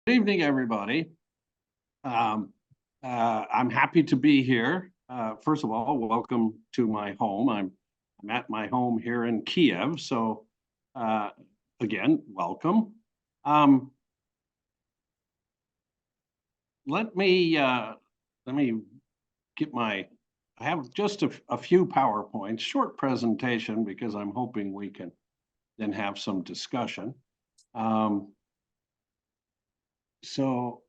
evening, everybody. I'm happy to be here. First of all, welcome to my home. I'm at my home here in Kiev. So again, welcome. Let me get I have just a few PowerPoints, short presentation, because I'm hoping we can then have some discussion. So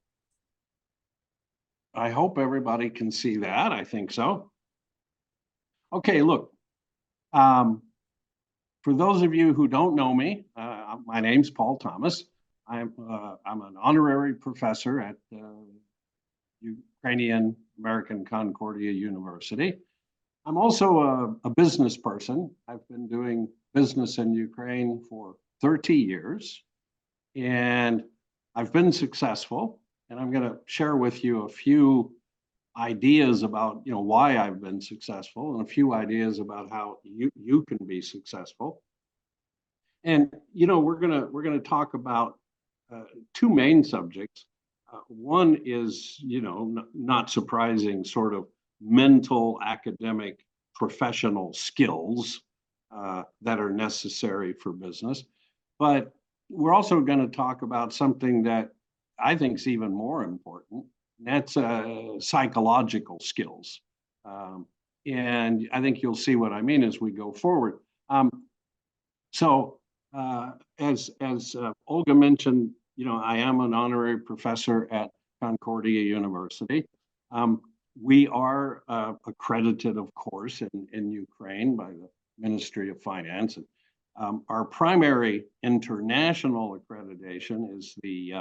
I hope everybody can see that. I think so. Okay, look, for those of you who don't know me, my name's Paul Thomas. I'm an honorary professor at Ukrainian-American Concordia University. I'm also a business person. I've been doing business in Ukraine for 30 years, and I've been successful. And I'm going to share with you a few ideas about, why I've been successful, and a few ideas about how you can be successful. And we're going to talk about two main subjects. One is, not surprising, sort of mental, academic, professional skills that are necessary for business. But we're also going to talk about something that I think is even more important, and that's psychological skills. And I think you'll see what I mean as we go forward. As Olga mentioned, I am an honorary professor at Concordia University. We are accredited, of course, in Ukraine by the Ministry of Finance. And, our primary international accreditation is the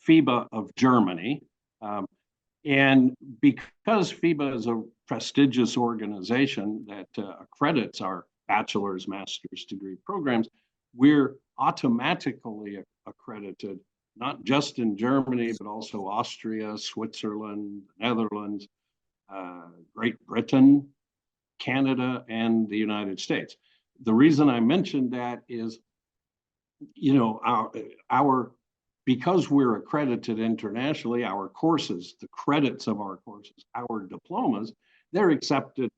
FIBA of Germany. And because FIBA is a prestigious organization that accredits our bachelor's, master's degree programs, we're automatically accredited, not just in Germany, but also Austria, Switzerland, Netherlands, Great Britain, Canada, and the United States. The reason I mentioned that is, because we're accredited internationally, our courses, the credits of our courses, our diplomas, they're accepted,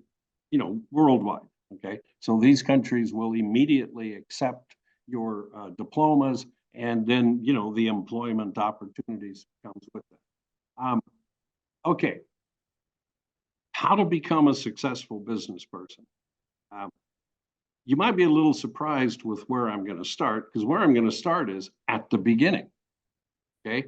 worldwide. Okay, so these countries will immediately accept your diplomas, and then the employment opportunities comes with that. Okay, how to become a successful business person? You might be a little surprised with where I'm going to start, because where I'm going to start is at the beginning. Okay,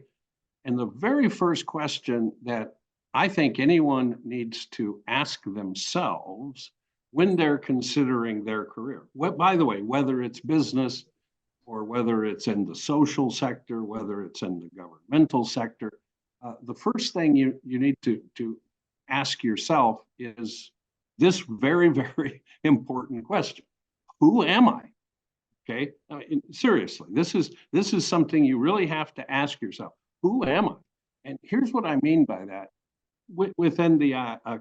and the very first question that I think anyone needs to ask themselves when they're considering their career, by the way, whether it's business or whether it's in the social sector, whether it's in the governmental sector, the first thing you need to ask yourself is this very, very important question: who am I? Okay, seriously, this is something you really have to ask yourself. Who am I? And here's what I mean by that within the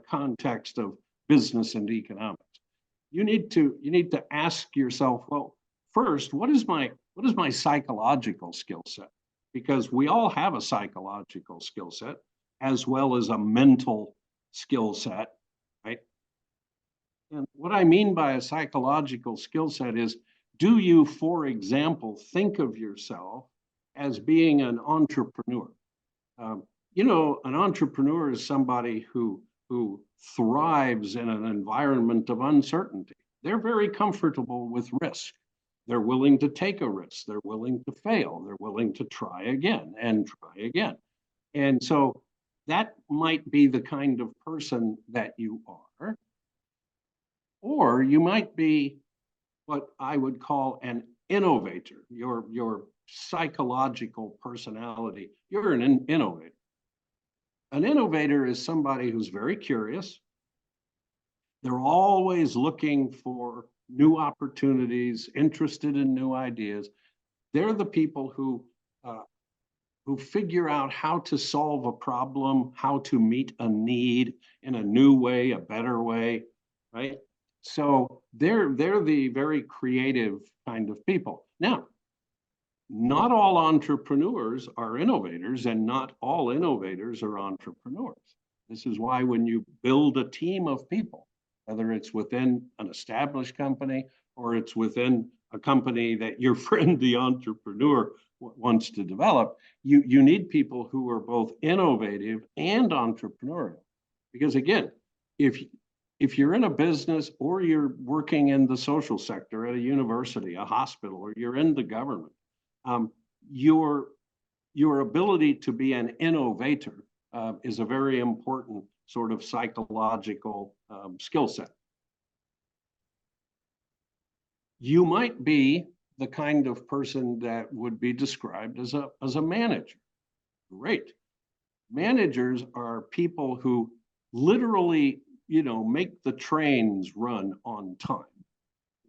context of business and economics. You need to ask yourself, well, first, what is my psychological skill set? Because we all have a psychological skill set as well as a mental skill set, right? And what I mean by a psychological skill set is, do you, for example, think of yourself as being an entrepreneur? An entrepreneur is somebody who thrives in an environment of uncertainty. They're very comfortable with risk. They're willing to take a risk. They're willing to fail. They're willing to try again and try again. And so that might be the kind of person that you are. Or you might be what I would call an innovator. Your psychological personality, you're an innovator. An innovator is somebody who's very curious. They're always looking for new opportunities, interested in new ideas. They're the people who figure out how to solve a problem, how to meet a need in a new way, a better way, right? So they're the very creative kind of people. Now, not all entrepreneurs are innovators, and not all innovators are entrepreneurs. This is why when you build a team of people, whether it's within an established company or it's within a company that your friend, the entrepreneur, wants to develop, you need people who are both innovative and entrepreneurial. Because again, if you're in a business or you're working in the social sector at a university, a hospital, or you're in the government, your ability to be an innovator is a very important sort of psychological skill set. You might be the kind of person that would be described as a manager. Great. Managers are people who literally, make the trains run on time.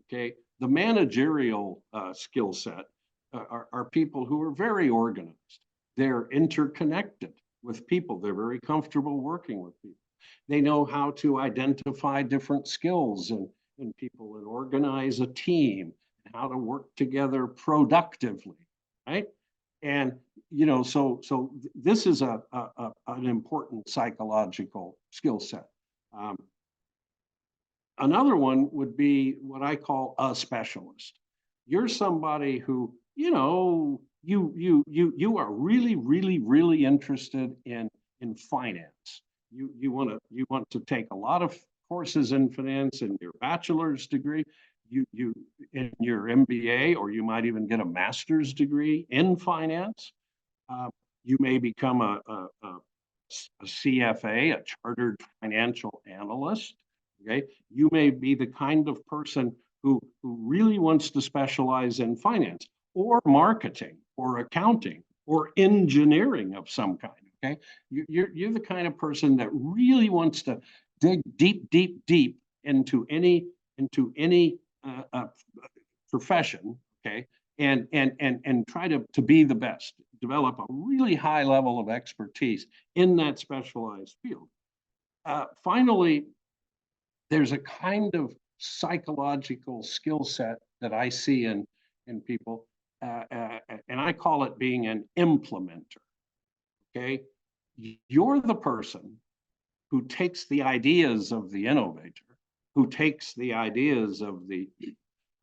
Okay. The managerial skill set are people who are very organized. They're interconnected with people. They're very comfortable working with people. They know how to identify different skills in people and organize a team, and how to work together productively, right? And so this is an important psychological skill set. Another one would be what I call a specialist. You're somebody who, you are really, really, really interested in finance. You want to take a lot of courses in finance in your bachelor's degree. You in your MBA, or you might even get a master's degree in finance. You may become a CFA, a chartered financial analyst. Okay, you may be the kind of person who really wants to specialize in finance, or marketing, or accounting, or engineering of some kind. Okay, you're the kind of person that really wants to dig deep into any profession. Okay, and try to be the best, develop a really high level of expertise in that specialized field. Finally, there's a kind of psychological skill set that I see in people, and I call it being an implementer. Okay, you're the person who takes the ideas of the innovator, who takes the ideas of the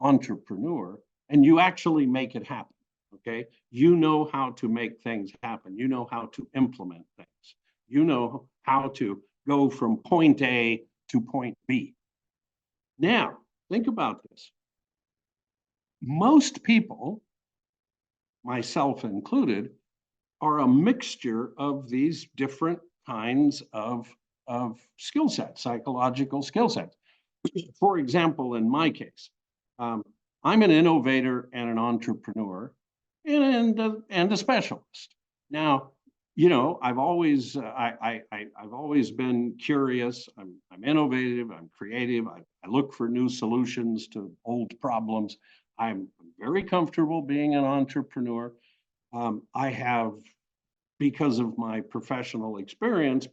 entrepreneur, and you actually make it happen. Okay, you know how to make things happen. You know how to implement things. You know how to go from point A to point B. Now, think about this. Most people, myself included, are a mixture of these different kinds of skill sets, psychological skill sets. For example, in my case, I'm an innovator and an entrepreneur and a specialist. Now, I've always I've always been curious. I'm innovative. I'm creative. I look for new solutions to old problems. I'm very comfortable being an entrepreneur. I have, because of my professional experience,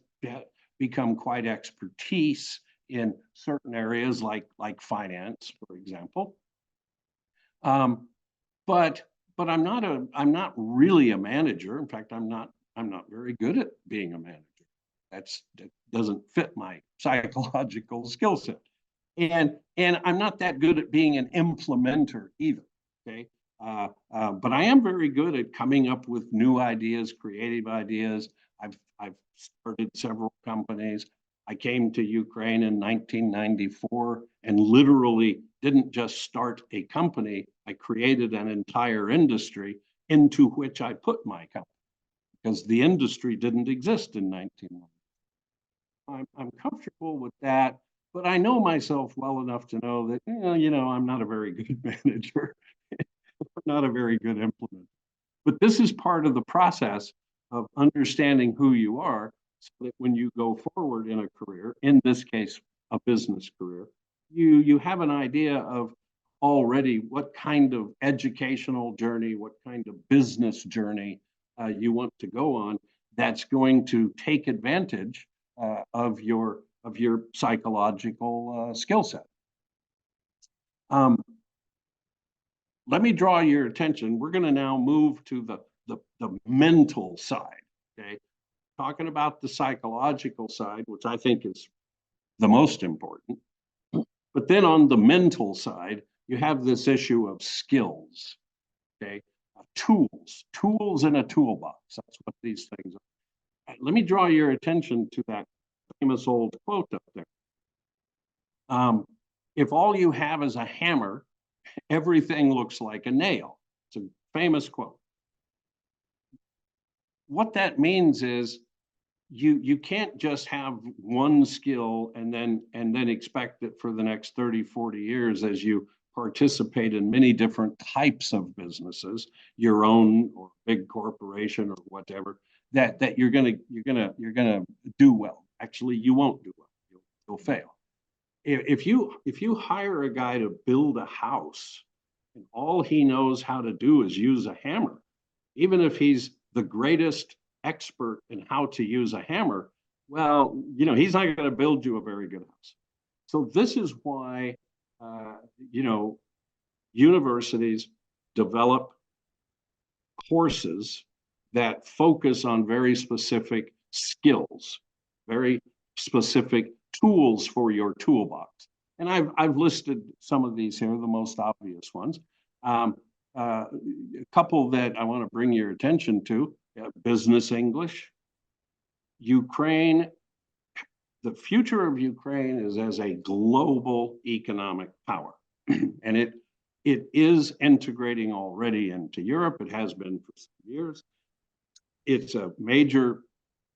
become quite expertise in certain areas like finance, for example. But I'm not really a manager. In fact, I'm not very good at being a manager. That doesn't fit my psychological skill set. And I'm not that good at being an implementer either. Okay. But I am very good at coming up with new ideas, creative ideas. I've started several companies. I came to Ukraine in 1994 and literally didn't just start a company. I created an entire industry into which I put my company, because the industry didn't exist in 1990. I'm comfortable with that, but I know myself well enough to know that, I'm not a very good manager, not a very good implementer. But this is part of the process of understanding who you are, so that when you go forward in a career, in this case, a business career, you have an idea of already what kind of educational journey, what kind of business journey you want to go on, that's going to take advantage of your psychological skill set. let me draw your attention. We're going to now move to the mental side, okay? Talking about the psychological side, which I think is the most important. But then on the mental side, you have this issue of skills, okay? Tools in a toolbox. That's what these things are. Let me draw your attention to that famous old quote up there. If all you have is a hammer, everything looks like a nail. It's a famous quote. What that means is you can't just have one skill and then expect it for the next 30, 40 years as you participate in many different types of businesses, your own or big corporation or whatever, that you're gonna do well. Actually, you won't do well. You'll fail. If you hire a guy to build a house and all he knows how to do is use a hammer, even if he's the greatest expert in how to use a hammer, well, he's not going to build you a very good house. So this is why, universities develop courses that focus on very specific skills, very specific tools for your toolbox. And I've listed some of these here, the most obvious ones. A couple that I want to bring your attention to: business English. Ukraine, the future of Ukraine is as a global economic power. And it is integrating already into Europe. It has been for some years. It's a major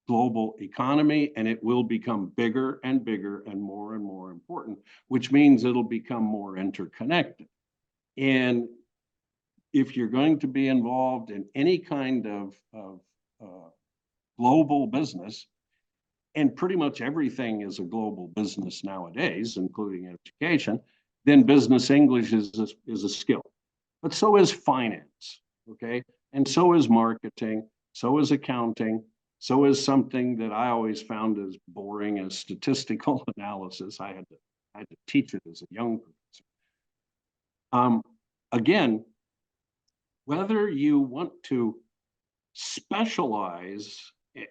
global economy, and it will become bigger and bigger and more important, which means it'll become more interconnected. And if you're going to be involved in any kind of global business, and pretty much everything is a global business nowadays, including education, then business English is a skill. But so is finance, okay? And so is marketing, so is accounting, so is something that I always found as boring as statistical analysis. I had to teach it as a young professor. Again, whether you want to specialize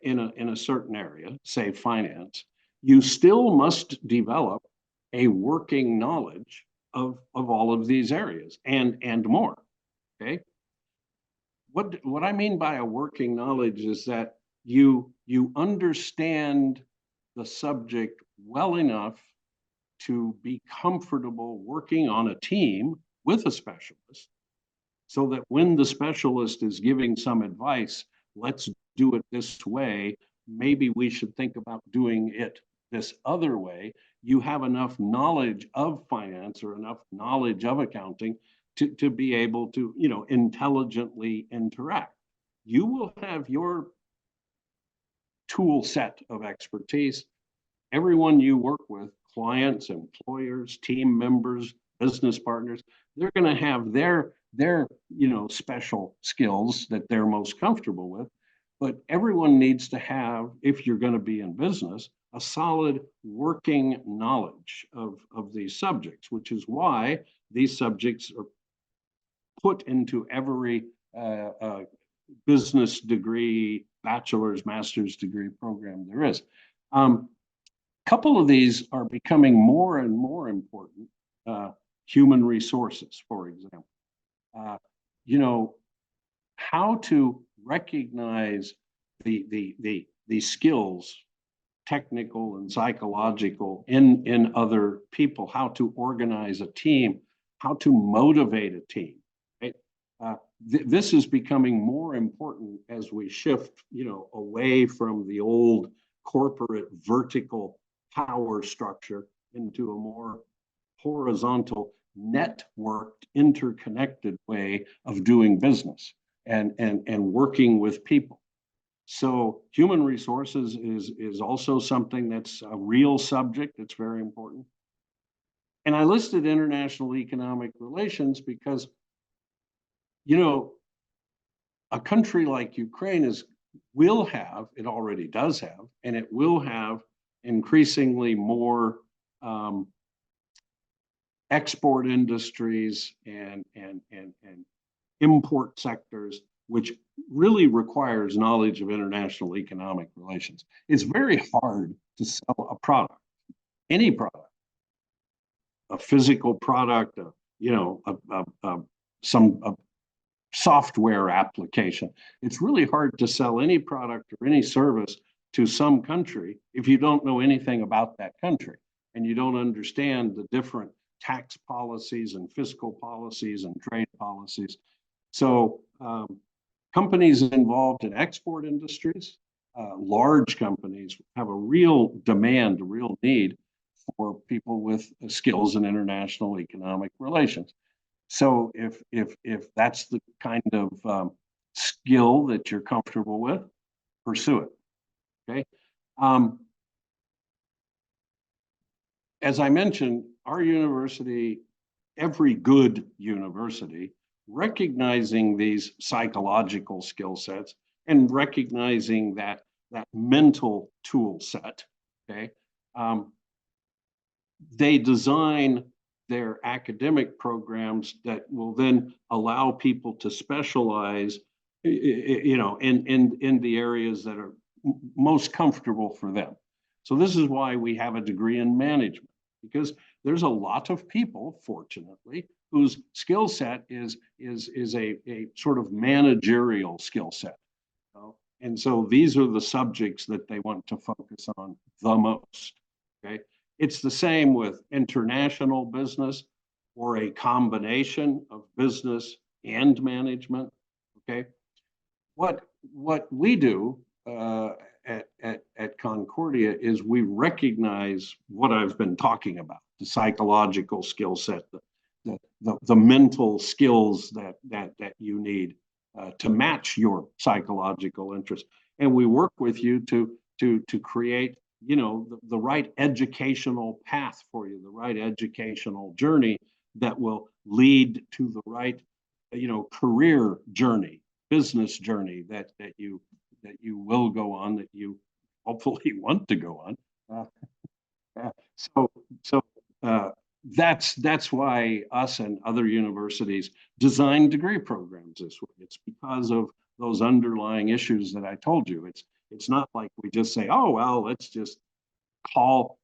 in a certain area, say finance, you still must develop a working knowledge of all of these areas and more. Okay. What I mean by a working knowledge is that you understand the subject well enough to be comfortable working on a team with a specialist, so that when the specialist is giving some advice, let's do it this way, maybe we should think about doing it this other way, you have enough knowledge of finance or enough knowledge of accounting to be able to, intelligently interact. You will have your tool set of expertise. Everyone you work with, clients, employers, team members, business partners, they're going to have their special skills that they're most comfortable with. But everyone needs to have, if you're going to be in business, a solid working knowledge of these subjects, which is why these subjects are put into every business degree, bachelor's, master's degree program there is. Couple of these are becoming more and more important. Human resources, for example. How to recognize the skills, technical and psychological, in other people, how to organize a team, how to motivate a team. Right? This is becoming more important as we shift, away from the old corporate vertical power structure into a more horizontal, networked, interconnected way of doing business and working with people. So human resources is also something that's a real subject that's very important. And I listed international economic relations because, a country like Ukraine will have, it already does have, and it will have increasingly more export industries and import sectors, which really requires knowledge of international economic relations. It's very hard to sell a product, any product, a physical product, some software application. It's really hard to sell any product or any service to some country if you don't know anything about that country and you don't understand the different tax policies and fiscal policies and trade policies. So companies involved in export industries, large companies, have a real demand, a real need for people with skills in international economic relations. So if that's the kind of skill that you're comfortable with, pursue it. Okay. As I mentioned, our university, every good university, recognizing these psychological skill sets and recognizing that mental tool set, okay, they design their academic programs that will then allow people to specialize, in the areas that are most comfortable for them. So this is why we have a degree in management, because there's a lot of people, fortunately, whose skill set is a sort of managerial skill set. And so these are the subjects that they want to focus on the most. Okay. It's the same with international business or a combination of business and management. Okay. What we do at Concordia is we recognize what I've been talking about, the psychological skill set, the mental skills that you need to match your psychological interest. And we work with you to create, the right educational path for you, the right educational journey that will lead to the right, career journey, business journey that you will go on, that you hopefully want to go on. That's why us and other universities design degree programs this way. It's because of those underlying issues that I told you. It's not like we just say, oh well, let's just call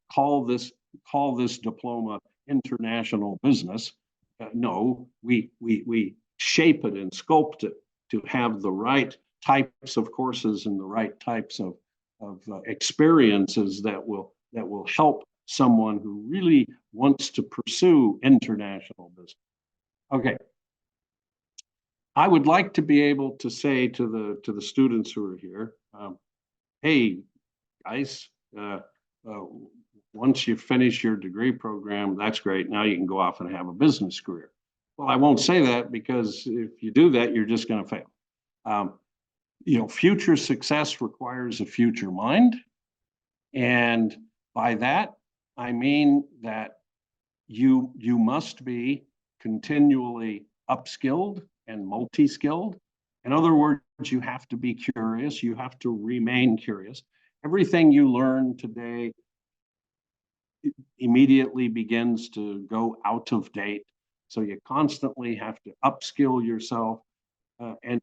this diploma international business. No, we shape it and sculpt it to have the right types of courses and the right types of experiences that will help someone who really wants to pursue international business. Okay. I would like to be able to say to the students who are here, hey guys, once you finish your degree program, that's great. Now you can go off and have a business career. Well, I won't say that, because if you do that, you're just going to fail. Future success requires a future mind. And by that, I mean that you must be continually upskilled and multi-skilled. In other words, you have to be curious. You have to remain curious. Everything you learn today immediately begins to go out of date. So you constantly have to upskill yourself and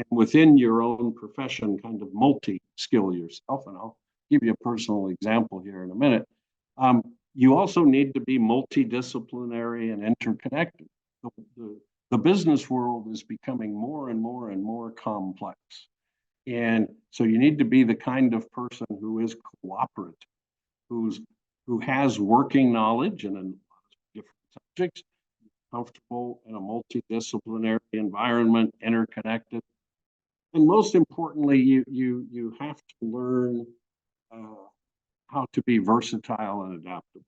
within your own profession, kind of multi-skill yourself. And I'll give you a personal example here in a minute. You also need to be multidisciplinary and interconnected. The business world is becoming more and more and more complex. And so you need to be the kind of person who is cooperative, who has working knowledge in a lot of different subjects, comfortable in a multidisciplinary environment, interconnected. And most importantly, you have to learn how to be versatile and adaptable.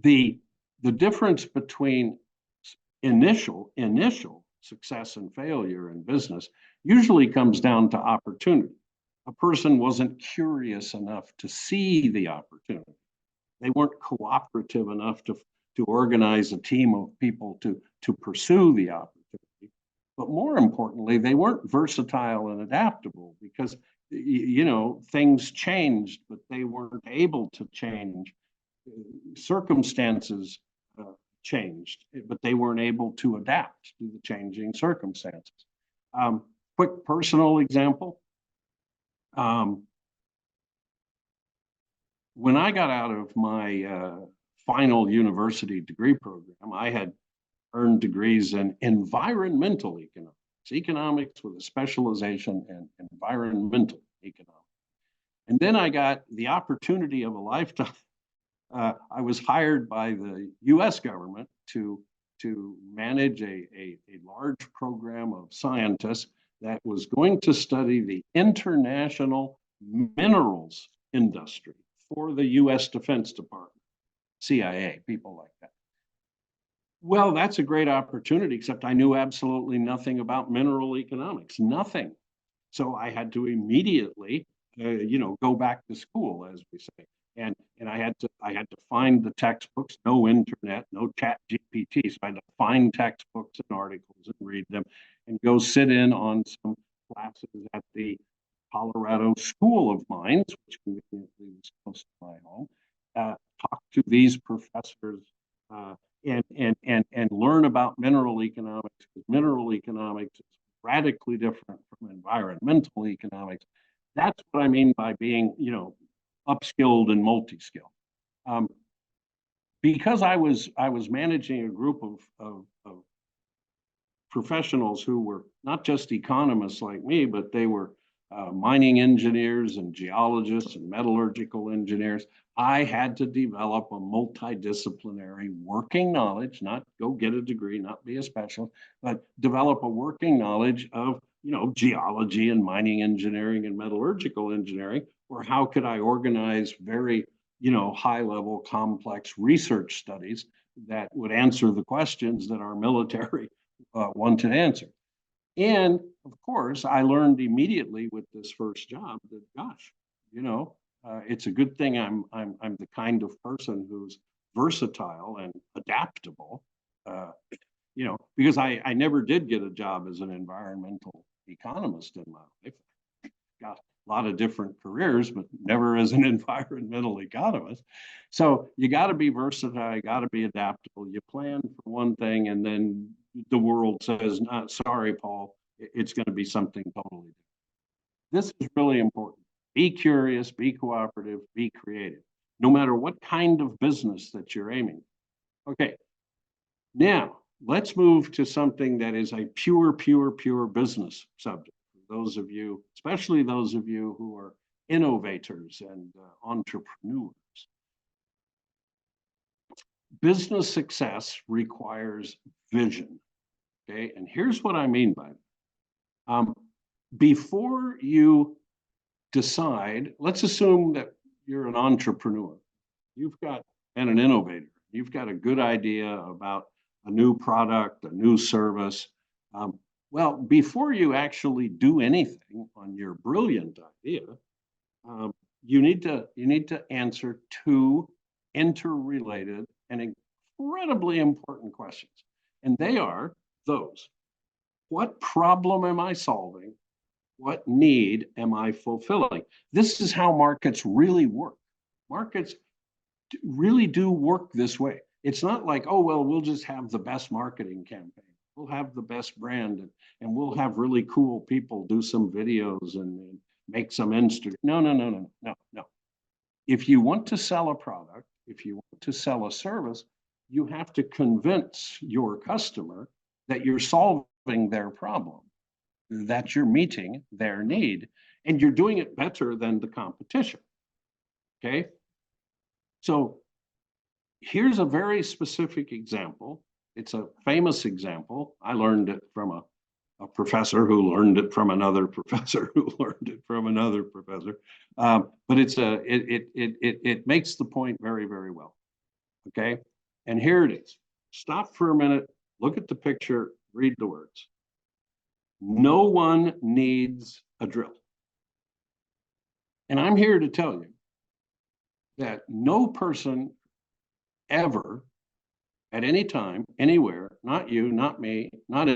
The difference between initial success and failure in business usually comes down to opportunity. A person wasn't curious enough to see the opportunity. They weren't cooperative enough to organize a team of people to pursue the opportunity. But more importantly, they weren't versatile and adaptable, because things changed, but they weren't able to change. Circumstances changed, but they weren't able to adapt to the changing circumstances. Quick personal example. When I got out of my final university degree program, I had earned degrees in environmental economics with a specialization in environmental economics. And then I got the opportunity of a lifetime. I was hired by the US government to manage a large program of scientists that was going to study the international minerals industry for the US Defense Department, CIA, people like that. Well, that's a great opportunity, except I knew absolutely nothing about mineral economics, nothing. So I had to immediately, go back to school, as we say. And I had to find the textbooks, no internet, no chat GPT. So I had to find textbooks and articles and read them and go sit in on some classes at the Colorado School of Mines, which conveniently was close to my home, talk to these professors and learn about mineral economics, because mineral economics is radically different from environmental economics. That's what I mean by being, upskilled and multi-skilled. Because I was managing a group of professionals who were not just economists like me, but they were mining engineers and geologists and metallurgical engineers. I had to develop a multidisciplinary working knowledge, not go get a degree, not be a specialist, but develop a working knowledge of, geology and mining engineering and metallurgical engineering, or how could I organize very, high level complex research studies that would answer the questions that our military wanted answered. And of course, I learned immediately with this first job that, gosh, it's a good thing I'm the kind of person who's versatile and adaptable, because I never did get a job as an environmental economist in my life. Got a lot of different careers, but never as an environmental economist. So you got to be versatile, you got to be adaptable. You plan for one thing, and then the world says, "Not sorry, Paul, it's going to be something totally different." This is really important. Be curious, be cooperative, be creative, no matter what kind of business that you're aiming. Okay, now let's move to something that is a pure business subject. For those of you, especially those of you who are innovators and entrepreneurs. Business success requires vision. Okay, and here's what I mean by that. Before you decide, let's assume that you're an entrepreneur, and an innovator. You've got a good idea about a new product, a new service. Well, before you actually do anything on your brilliant idea, you need to answer two interrelated and incredibly important questions. And they are those: what problem am I solving? What need am I fulfilling? This is how markets really work. Markets really do work this way. It's not like, oh, well, we'll just have the best marketing campaign. We'll have the best brand, and we'll have really cool people do some videos and make some Instagram. No. If you want to sell a product, if you want to sell a service, you have to convince your customer that you're solving their problem, that you're meeting their need, and you're doing it better than the competition. Okay? So here's a very specific example. It's a famous example. I learned it from a professor who learned it from another professor who learned it from another professor. But it makes the point very, very well. Okay? And here it is. Stop for a minute, look at the picture, read the words. No one needs a drill. And I'm here to tell you that no person ever, at any time, anywhere, not you, not me, not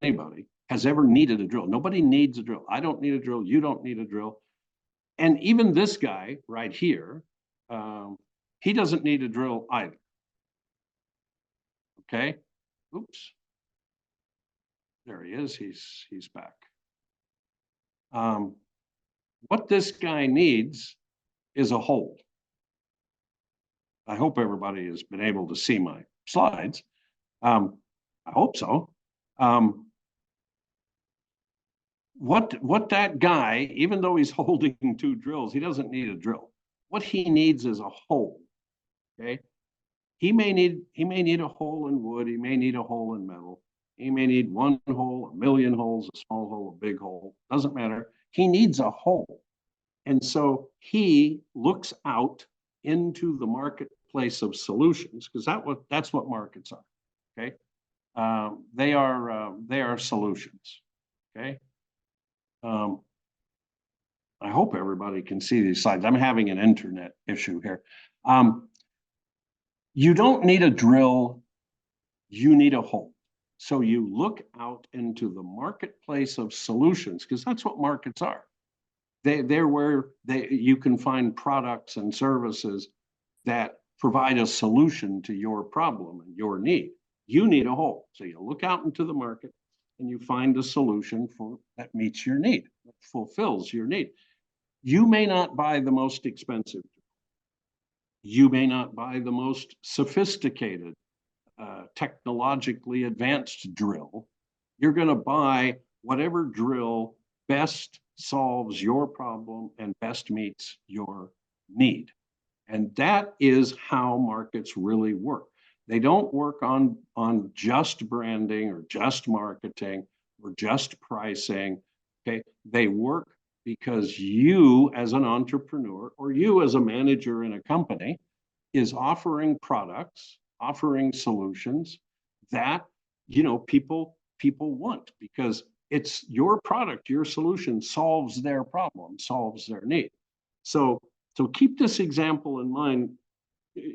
anybody, has ever needed a drill. Nobody needs a drill. I don't need a drill. You don't need a drill. And even this guy right here, he doesn't need a drill either. Okay. Oops. There he is. He's back. What this guy needs is a hold. I hope everybody has been able to see my slides. I hope so. What that guy, even though he's holding 2 drills, he doesn't need a drill. What he needs is a hole. Okay. He may need a hole in wood. He may need a hole in metal. He may need 1 hole, 1,000,000 holes, a small hole, a big hole. Doesn't matter. He needs a hole. And so he looks out into the marketplace of solutions, because that's what markets are. Okay. They are solutions. Okay. I hope everybody can see these slides. I'm having an internet issue here. You don't need a drill, you need a hole. So you look out into the marketplace of solutions, because that's what markets are. They're where you can find products and services that provide a solution to your problem and your need. You need a hole. So you look out into the market and you find a solution that meets your need, that fulfills your need. You may not buy the most expensive. You may not buy the most sophisticated, technologically advanced drill. You're going to buy whatever drill best solves your problem and best meets your need. And that is how markets really work. They don't work on just branding or just marketing or just pricing. Okay, they work because you as an entrepreneur or you as a manager in a company is offering products, offering solutions that people want, because it's your product, your solution solves their problem, solves their need. So keep this example in mind,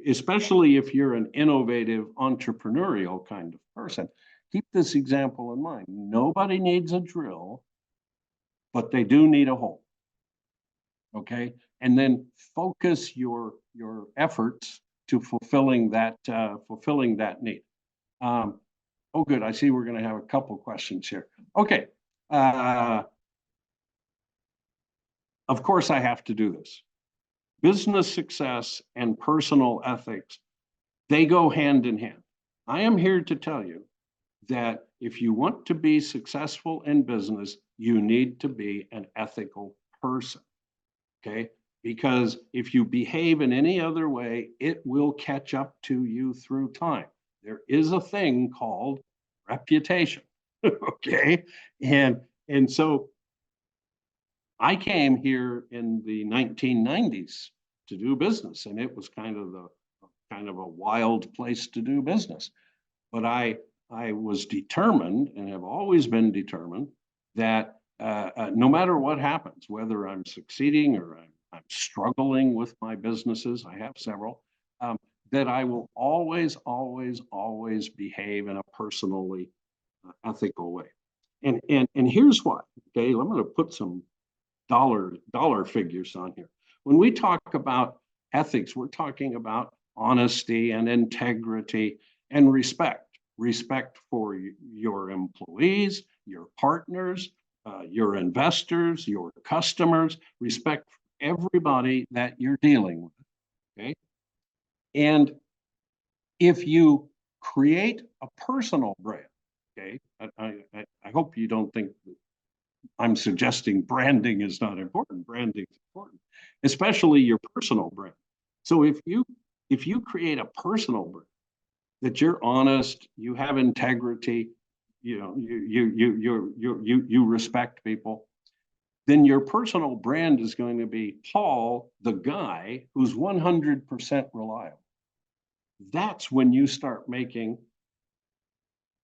especially if you're an innovative entrepreneurial kind of person. Keep this example in mind. Nobody needs a drill, but they do need a hole. Okay, and then focus your efforts to fulfilling that need. Oh, good. I see we're going to have a couple questions here. Okay. Of course, I have to do this. Business success and personal ethics, they go hand in hand. I am here to tell you that if you want to be successful in business, you need to be an ethical person. Okay? Because if you behave in any other way, it will catch up to you through time. There is a thing called reputation. Okay. And so I came here in the 1990s to do business, and it was kind of a wild place to do business. But I was determined, and have always been determined, that no matter what happens, whether I'm succeeding or I'm struggling with my businesses, I have several, that I will always behave in a personally ethical way. And here's why. Okay, I'm going to put some dollar figures on here. When we talk about ethics, we're talking about honesty and integrity and respect. Respect for your employees, your partners, your investors, your customers, respect for everybody that you're dealing with. Okay. And if you create a personal brand, okay, I hope you don't think that I'm suggesting branding is not important. Branding is important, especially your personal brand. So if you create a personal brand, that you're honest, you have integrity, you respect people, then your personal brand is going to be Paul, the guy who's 100% reliable. That's when you start making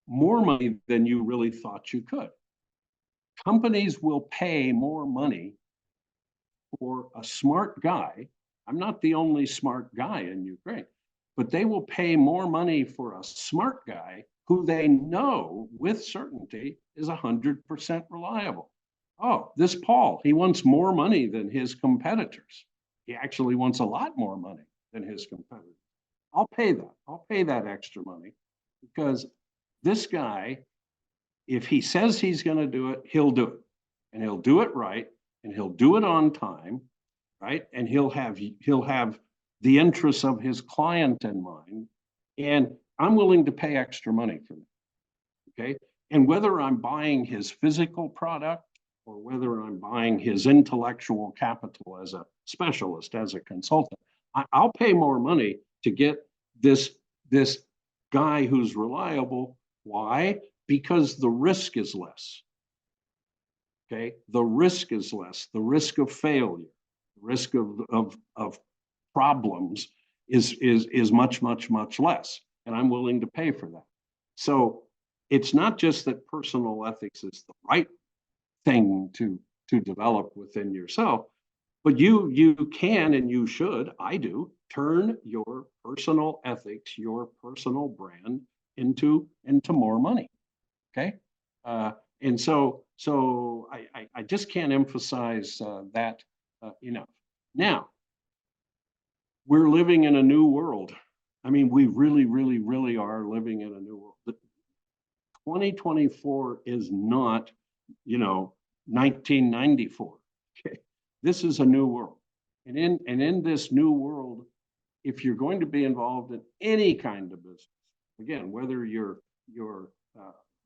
more money than you really thought you could. Companies will pay more money for a smart guy. I'm not the only smart guy in Ukraine, but they will pay more money for a smart guy who they know with certainty is 100% reliable. Oh, this Paul, he wants more money than his competitors. He actually wants a lot more money than his competitors. I'll pay that. I'll pay that extra money because this guy, if he says he's going to do it, he'll do it, and he'll do it right, and he'll do it on time, right? And he'll have the interests of his client in mind, and I'm willing to pay extra money for that. Okay, and whether I'm buying his physical product or whether I'm buying his intellectual capital as a specialist, as a consultant, I'll pay more money to get this guy who's reliable. Why? Because the risk is less. Okay, the risk is less. The risk of failure, the risk of problems is much less, and I'm willing to pay for that. So it's not just that personal ethics is the right thing to develop within yourself, but you can and you should, I do, turn your personal ethics, your personal brand into more money. Okay, and so I just can't emphasize that enough. Now, we're living in a new world. I mean, we really are living in a new world. 2024 is not, 1994. Okay, this is a new world, and in this new world, if you're going to be involved in any kind of business, again, whether you're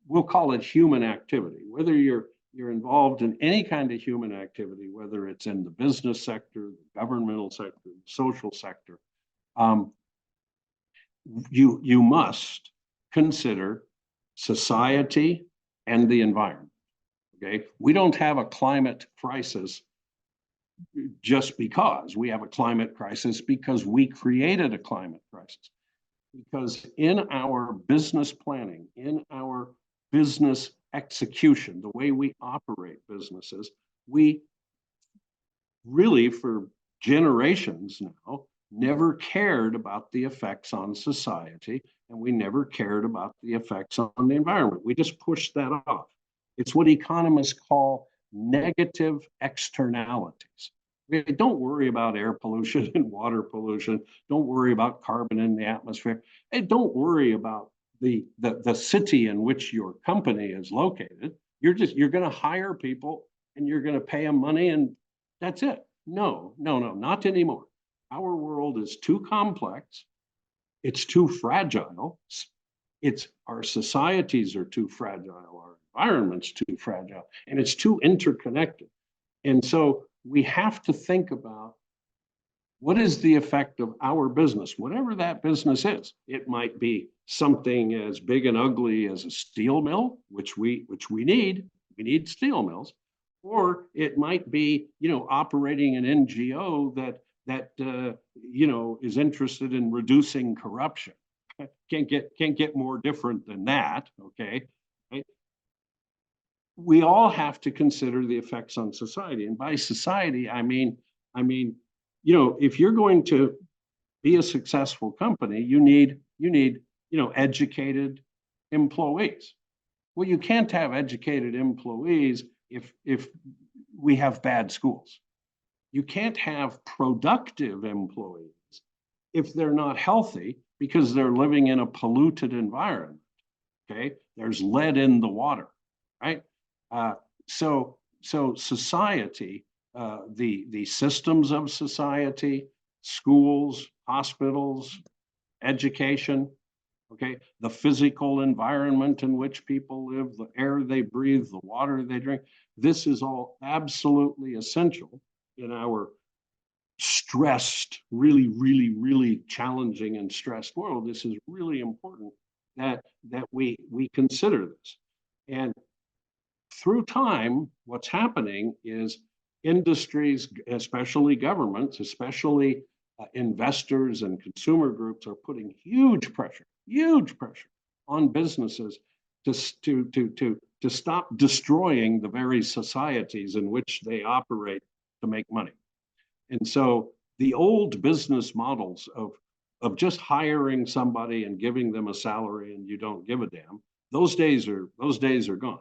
we'll call it human activity, whether you're involved in any kind of human activity, whether it's in the business sector, the governmental sector, the social sector, you must consider society and the environment. Okay, we don't have a climate crisis just because. We have a climate crisis because we created a climate crisis. Because in our business planning, in our business execution, the way we operate businesses, we really, for generations now, never cared about the effects on society, and we never cared about the effects on the environment. We just pushed that off. It's what economists call negative externalities. Don't worry about air pollution and water pollution. Don't worry about carbon in the atmosphere. And don't worry about the city in which your company is located. You're going to hire people and you're going to pay them money and that's it. No, not anymore. Our world is too complex. It's too fragile. Our societies are too fragile. Our environment's too fragile, and it's too interconnected. And so we have to think about what is the effect of our business, whatever that business is. It might be something as big and ugly as a steel mill, which we need. We need steel mills, or it might be, operating an NGO that is interested in reducing corruption. Can't get more different than that. Okay. Right? We all have to consider the effects on society, and by society, I mean, if you're going to be a successful company, you need educated employees. Well, you can't have educated employees if we have bad schools. You can't have productive employees if they're not healthy because they're living in a polluted environment. Okay, there's lead in the water, right? So society, the systems of society, schools, hospitals, education, okay, the physical environment in which people live, the air they breathe, the water they drink, this is all absolutely essential in our stressed, really challenging and stressed world. This is really important that we consider this. And through time, what's happening is industries, especially governments, especially investors and consumer groups, are putting huge pressure on businesses to stop destroying the very societies in which they operate to make money. And so the old business models of just hiring somebody and giving them a salary and you don't give a damn, those days are gone.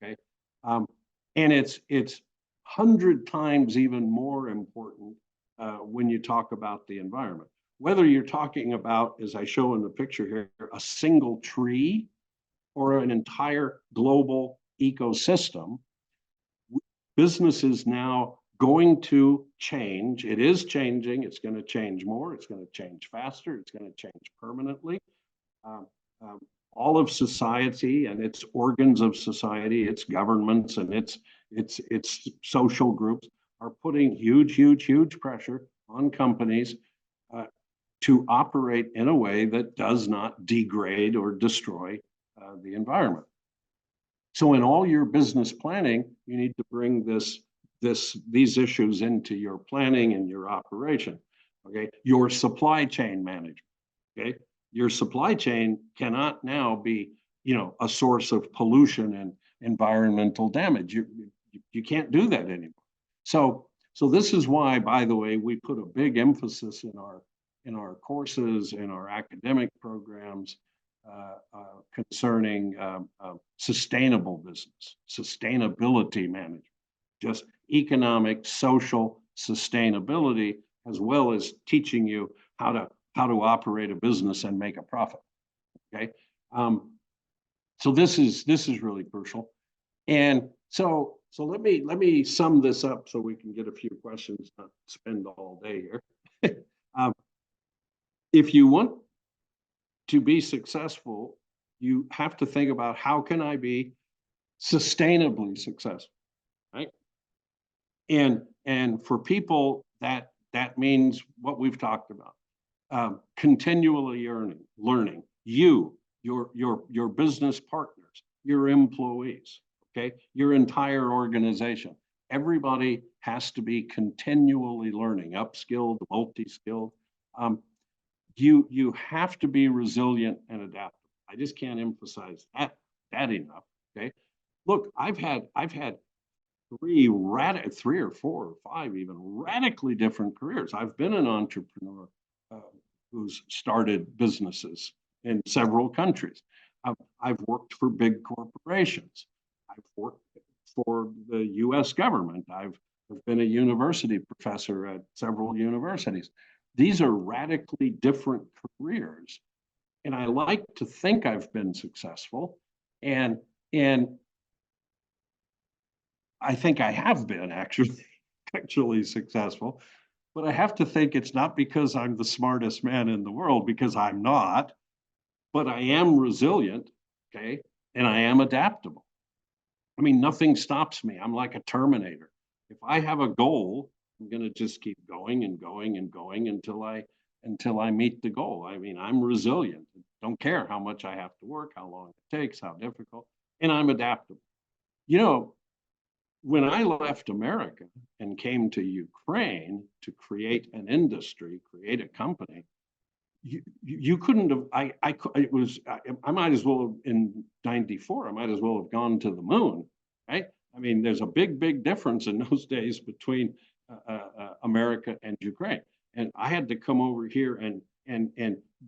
Okay. And it's 100 times even more important when you talk about the environment. whether you're talking about, as I show in the picture here, a single tree or an entire global ecosystem, business is now going to change. It is changing. It's going to change more. It's going to change faster. It's going to change permanently. All of society and its organs of society, its governments and its social groups are putting huge pressure on companies to operate in a way that does not degrade or destroy the environment. So in all your business planning, you need to bring these issues into your planning and your operation. Okay, your supply chain management. Okay, your supply chain cannot now be, a source of pollution and environmental damage. You can't do that anymore. So this is why, by the way, we put a big emphasis in our courses, in our academic programs, concerning sustainable business, sustainability management, just economic, social sustainability, as well as teaching you how to operate a business and make a profit. Okay, so this is really crucial, and so let me sum this up so we can get a few questions, not spend all day here. If you want to be successful, you have to think about, how can I be sustainably successful, right? And for people, that means what we've talked about, continually learning. Your business partners, your employees, okay, your entire organization. Everybody has to be continually learning, upskilled, multi-skilled. You have to be resilient and adaptable. I just can't emphasize that enough. Okay, look, I've had three or four or five even radically different careers. I've been an entrepreneur who's started businesses in several countries. I've worked for big corporations. I've worked for the U.S. government. I've been a university professor at several universities. These are radically different careers, and I like to think I've been successful, and I think I have been actually successful, but I have to think it's not because I'm the smartest man in the world, because I'm not, but I am resilient, okay, and I am adaptable. I mean, nothing stops me. I'm like a Terminator. If I have a goal, I'm going to just keep going and going and going until I meet the goal. I mean, I'm resilient. Don't care how much I have to work, how long it takes, how difficult, and I'm adaptable. When I left America and came to Ukraine to create an industry, create a company, you couldn't have. I might as well have, in '94. I might as well have gone to the moon, right? I mean, there's a big difference in those days between America and Ukraine, and I had to come over here and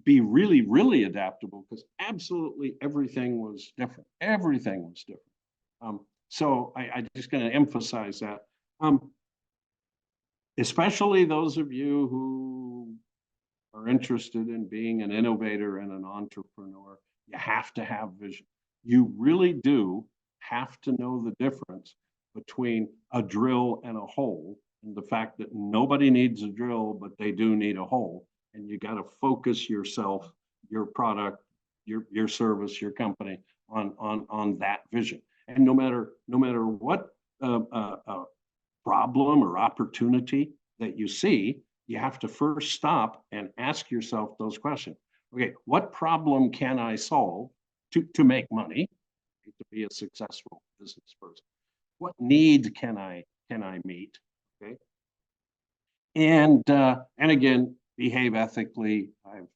be really adaptable, because absolutely everything was different. Everything was different. So I'm just going to emphasize that, especially those of you who are interested in being an innovator and an entrepreneur. You have to have vision. You really do have to know the difference between a drill and a hole, and the fact that nobody needs a drill, but they do need a hole. And you got to focus yourself, your product, your service, your company on that vision. And no matter what problem or opportunity that you see, you have to first stop and ask yourself those questions. Okay, what problem can I solve to make money, to be a successful business person? What need can I meet? Okay, and again, behave ethically. I've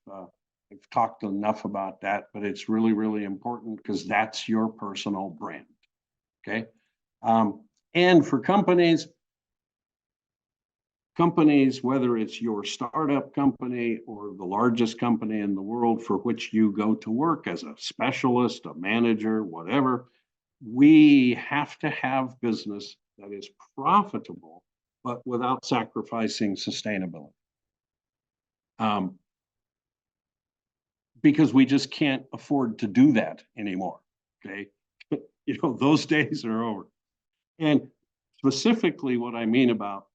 talked enough about that, but it's really important, because that's your personal brand. Okay, and for companies, whether it's your startup company or the largest company in the world for which you go to work as a specialist, a manager, whatever, we have to have business that is profitable, but without sacrificing sustainability. because we just can't afford to do that anymore. Okay. Those days are over. And specifically what I mean about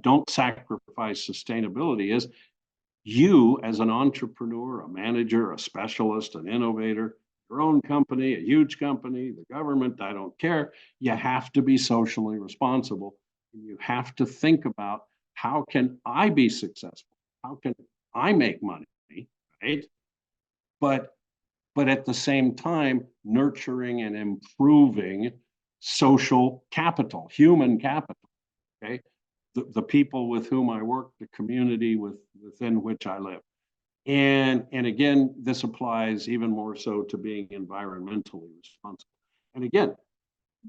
don't sacrifice sustainability is you as an entrepreneur, a manager, a specialist, an innovator, your own company, a huge company, the government, I don't care. You have to be socially responsible. And you have to think about, how can I be successful? How can I make money, right? But at the same time, nurturing and improving social capital, human capital, okay? The people with whom I work, the community within which I live. And again, this applies even more so to being environmentally responsible. And again,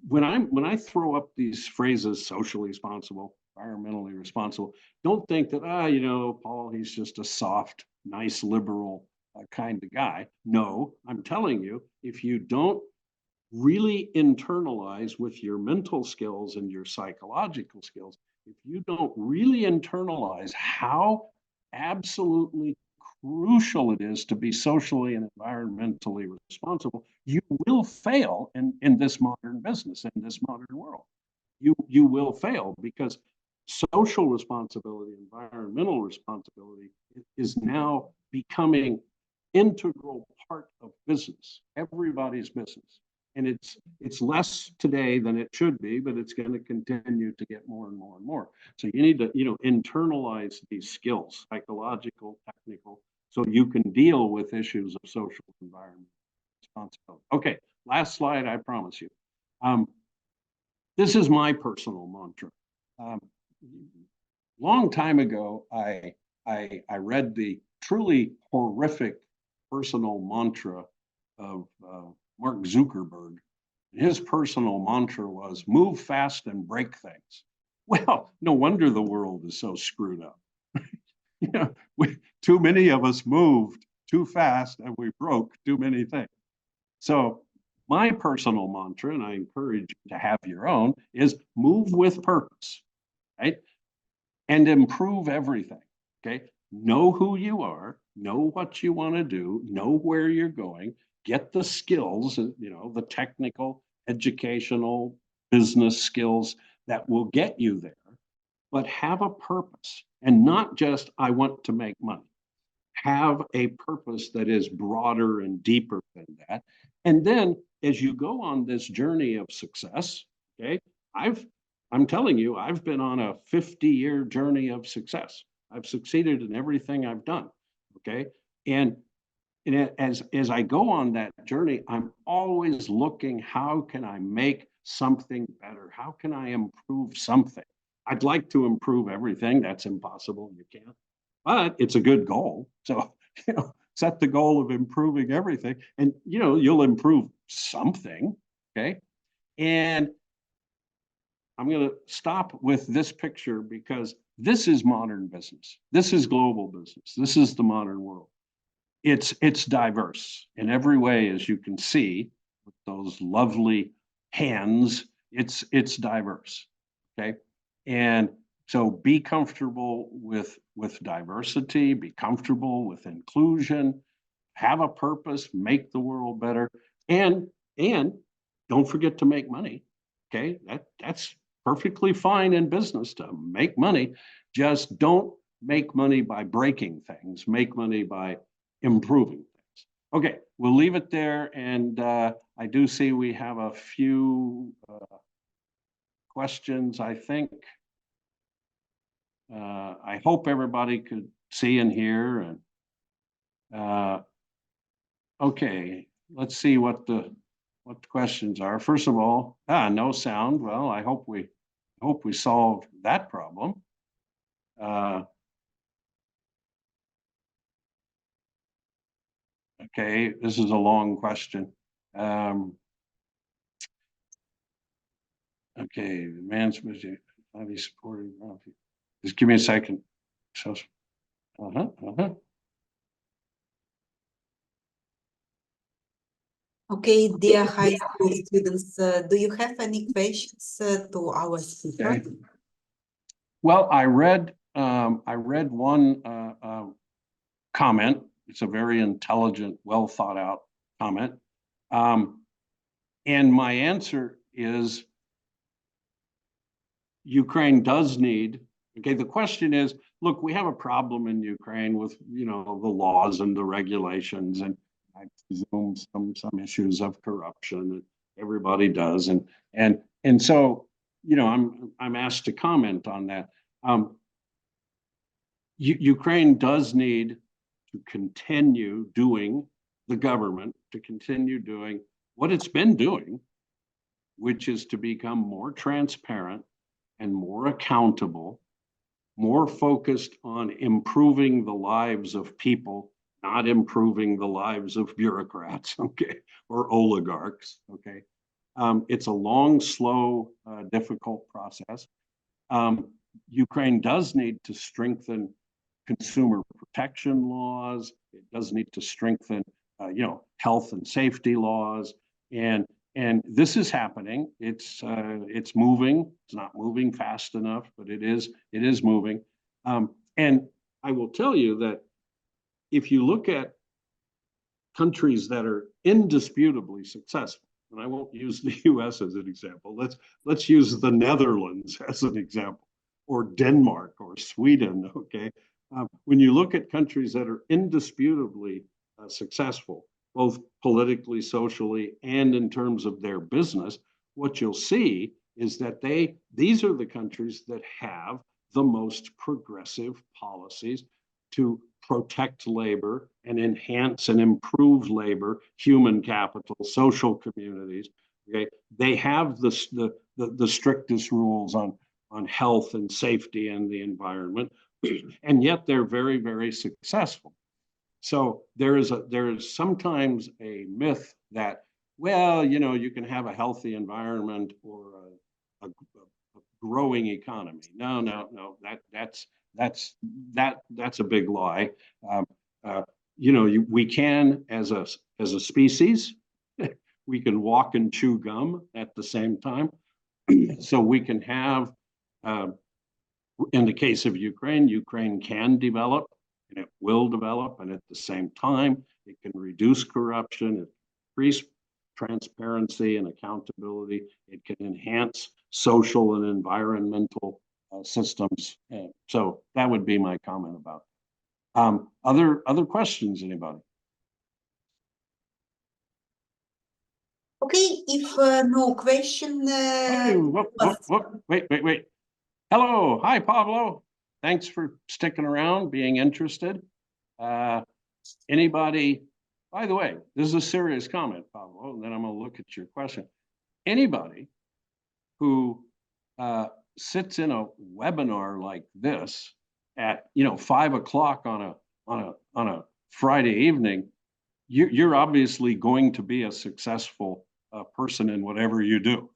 when I throw up these phrases, socially responsible, environmentally responsible, don't think that, Paul, he's just a soft, nice, liberal kind of guy. No, I'm telling you, if you don't really internalize with your mental skills and your psychological skills, if you don't really internalize how absolutely crucial it is to be socially and environmentally responsible, you will fail in this modern business, in this modern world. You will fail, because social responsibility, environmental responsibility is now becoming integral part of business, everybody's business. And it's less today than it should be, but it's going to continue to get more and more and more. So you need to, internalize these skills, psychological, technical, so you can deal with issues of social environment responsibility. Okay, last slide, I promise you. This is my personal mantra. Long time ago, I read the truly horrific personal mantra of Mark Zuckerberg. His personal mantra was, move fast and break things. Well, no wonder the world is so screwed up. Too many of us moved too fast and we broke too many things. So my personal mantra, and I encourage you to have your own, is move with purpose, right? And improve everything, okay? Know who you are, know what you want to do, know where you're going, get the skills, the technical, educational, business skills that will get you there, but have a purpose, and not just, I want to make money. Have a purpose that is broader and deeper than that. And then as you go on this journey of success, okay, I'm telling you, I've been on a 50-year journey of success. I've succeeded in everything I've done, okay? And as I go on that journey, I'm always looking, how can I make something better? How can I improve something? I'd like to improve everything. That's impossible. You can't. But it's a good goal. So, set the goal of improving everything, and, you'll improve something, okay? And I'm going to stop with this picture, because this is modern business. This is global business. This is the modern world. It's diverse in every way, as you can see with those lovely hands. It's diverse, okay? And so be comfortable with diversity, be comfortable with inclusion, have a purpose, make the world better, and don't forget to make money, okay? That's perfectly fine in business to make money. Just don't make money by breaking things, make money by improving things. Okay, we'll leave it there, and I do see we have a few questions, I think. I hope everybody could see and hear. And okay, let's see what the questions are. First of all, no sound. Well, I hope we solved that problem. Okay, this is a long question. Okay, the man's supposed be supporting. Just give me a second. So, Okay, dear high school students, do you have any questions to our speaker? Okay. Well, I read one comment it's a very intelligent, well thought out comment. And my answer is Ukraine does need, okay, the question is, look, we have a problem in Ukraine with, you know, the laws and the regulations, and I presume some issues of corruption that everybody does. And so, you know, I'm asked to comment on that. Ukraine does need to continue doing, the government to continue doing what it's been doing, which is to become more transparent and more accountable, more focused on improving the lives of people, not improving the lives of bureaucrats, okay, or oligarchs, okay. It's a long, slow, difficult process. Ukraine does need to strengthen consumer protection laws. It does need to strengthen, you know, health and safety laws, and this is happening. It's moving. It's not moving fast enough, but it is moving. And I will tell you that if you look at countries that are indisputably successful, and I won't use the U.S. as an example. Let's use the Netherlands as an example, or Denmark, or Sweden. Okay, when you look at countries that are indisputably successful, both politically, socially, and in terms of their business, what you'll see is that these are the countries that have the most progressive policies to protect labor and enhance and improve labor, human capital, social communities. Okay, they have the strictest rules on health and safety and the environment, and yet they're very, very successful. So there is sometimes a myth that, well, you know, you can have a healthy environment or a growing economy. No, that's a big lie. You know, we can, as a species, we can walk and chew gum at the same time. So we can have, in the case of Ukraine can develop, and it will develop, and at the same time, it can reduce corruption, increase transparency and accountability. It can enhance social and environmental systems. So that would be my comment about it. Other questions, anybody? Okay, if no question. Wait. Hello, hi, Pablo. Thanks for sticking around, being interested. Anybody, by the way, this is a serious comment, Pablo, and then I'm gonna look at your question. Anybody who sits in a webinar like this at 5 o'clock on a Friday evening, you're obviously going to be a successful person in whatever you do.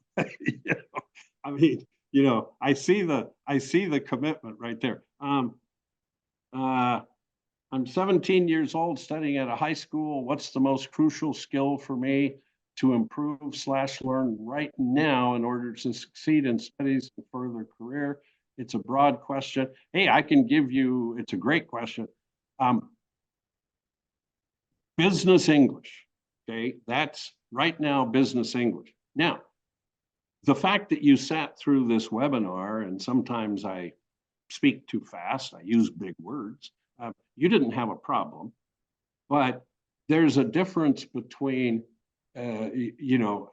I mean, I see the commitment right there. I'm 17 years old, studying at a high school. What's the most crucial skill for me to improve/learn right now in order to succeed in studies and further career? It's a broad question. Hey, I can give you, it's a great question. Business English, okay? That's right now business English. Now, the fact that you sat through this webinar, and sometimes I speak too fast, I use big words, you didn't have a problem, but there's a difference between,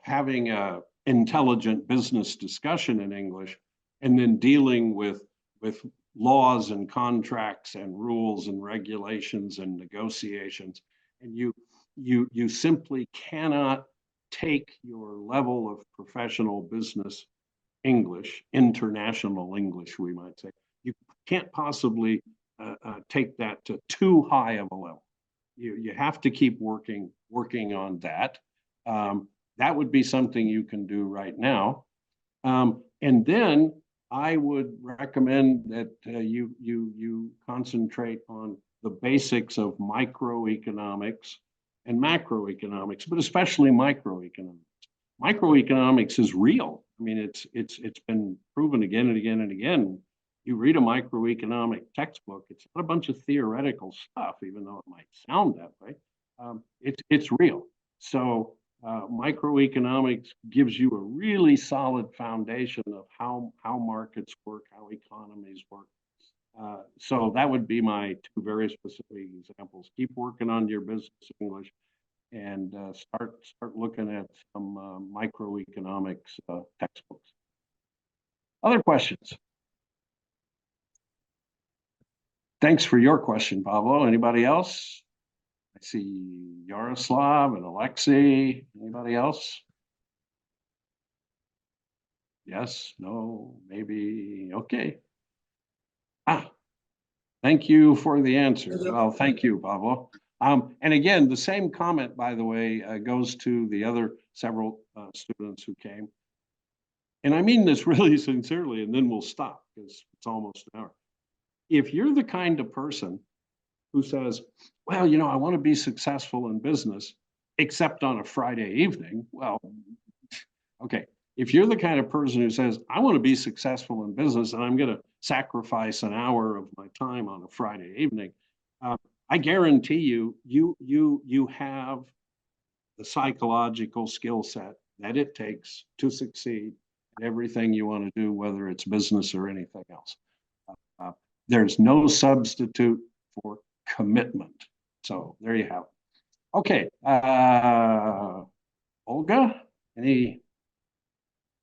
having a intelligent business discussion in English and then dealing with laws and contracts and rules and regulations and negotiations. And you simply cannot take your level of professional business English, international English, we might say, you can't possibly take that to too high of a level. You have to keep working on that. That would be something you can do right now. And then I would recommend that you concentrate on the basics of microeconomics and macroeconomics, but especially microeconomics. Microeconomics is real. I mean, it's been proven again and again and again you read a microeconomic textbook, it's not a bunch of theoretical stuff, even though it might sound that way. It's real. So microeconomics gives you a really solid foundation of how markets work, how economies work. So that would be my two very specific examples. Keep working on your business English, and start looking at some microeconomics textbooks. Other questions? Thanks for your question, Pablo. Anybody else? I see Yaroslav and Alexei. Anybody else? Yes, no, maybe, okay. Thank you for the answer. Well, thank you, Pablo. And again, the same comment, by the way, goes to the other several students who came. And I mean this really sincerely, and then we'll stop because it's almost an hour. If you're the kind of person who says, well, you know, I want to be successful in business, except on a Friday evening, well, okay. If you're the kind of person who says, I want to be successful in business and I'm going to sacrifice an hour of my time on a Friday evening, I guarantee you have the psychological skill set that it takes to succeed in everything you want to do, whether it's business or anything else. There's no substitute for commitment. So there you have it. Okay. Olga, any?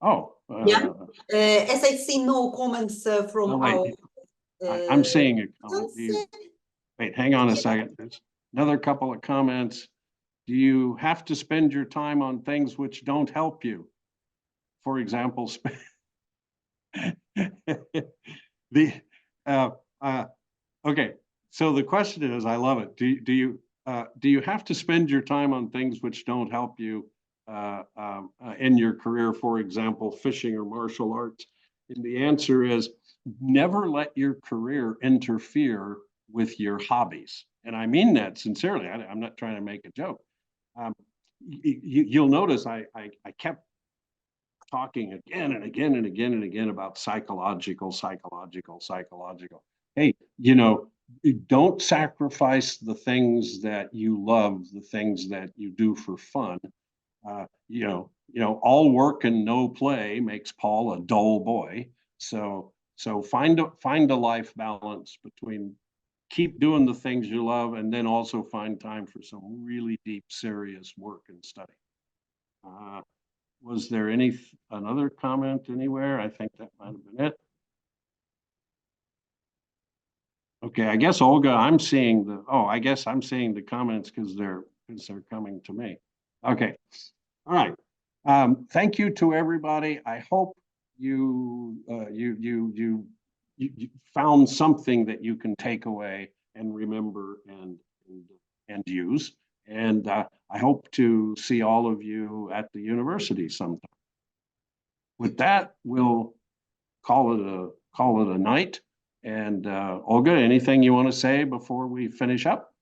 Oh. Yeah. As I see no comments from our. I'm seeing a comment. Wait, hang on a second. There's another couple of comments. Do you have to spend your time on things which don't help you? For example, okay. So the question is, I love it. Do you have to spend your time on things which don't help you in your career? For example, fishing or martial arts? And the answer is, never let your career interfere with your hobbies. And I mean that sincerely. I'm not trying to make a joke. You'll notice I kept talking again and again and again and again about psychological. Hey, you know, don't sacrifice the things that you love, the things that you do for fun. You know, all work and no play makes Paul a dull boy. So find a life balance between keep doing the things you love and then also find time for some really deep, serious work and study. Was there another comment anywhere? I think that might have been it. Okay, I guess Olga, I'm seeing the comments because they're coming to me. Okay, all right. Thank you to everybody. I hope you found something that you can take away and remember and use. And I hope to see all of you at the university sometime. With that, we'll call it a night. And Olga, anything you want to say before we finish up?